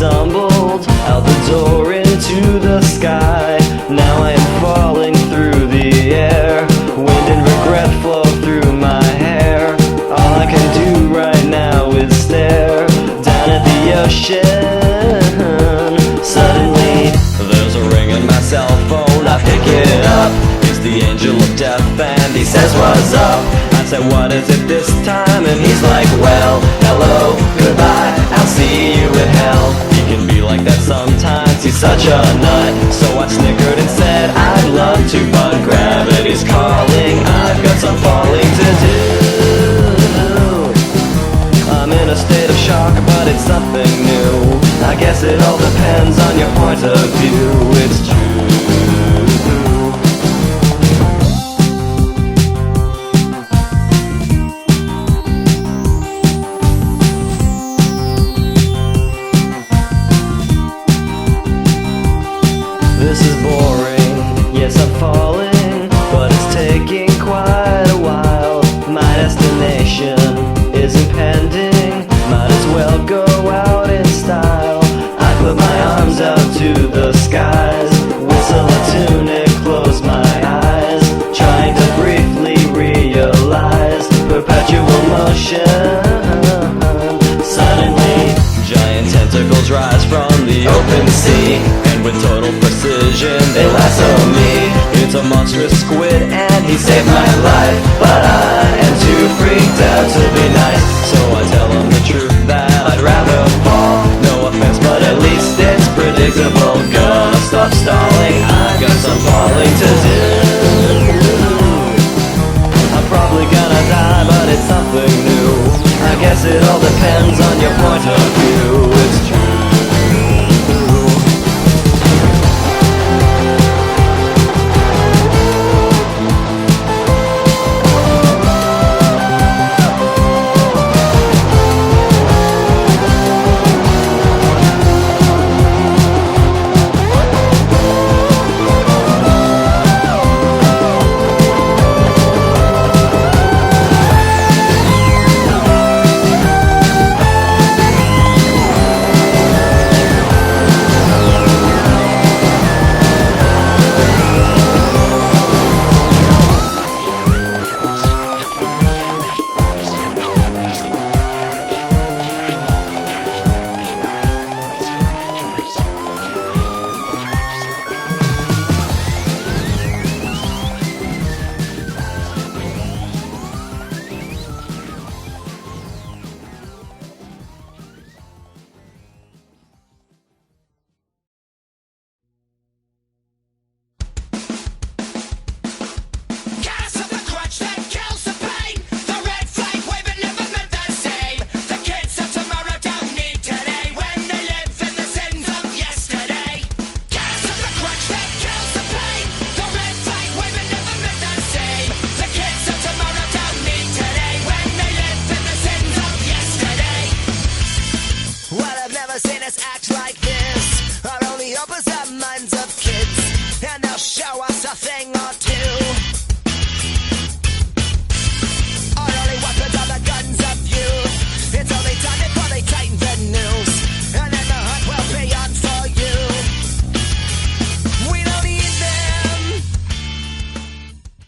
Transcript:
stumbled out the door into the sky. Now I am falling through the air. Wind and regret flow through my hair. All I can do right now is stare down at the ocean. Suddenly, there's a ring in my cell phone. I pick it up. It's the angel of death and he says, "What's up?" I say, "What is it this time?" And he's like, "Well, hello, goodbye, I'll see you in hell." He can be like that sometimes, he's such a nut. So I snickered and said, "I'd love to, but gravity's calling. I've got some falling to do." I'm in a state of shock, but it's something new. I guess it all depends on your point of view. It's true. This is boring, yes I'm falling, but it's taking quite a while. My destination is impending, might as well go out in style. I put my arms out to the skies, whistle a tune and close my eyes, trying to briefly realize perpetual motion. Suddenly, giant tentacles rise from the open sea, and with total precision they lasso me. It's a monstrous squid and he saved my life, but I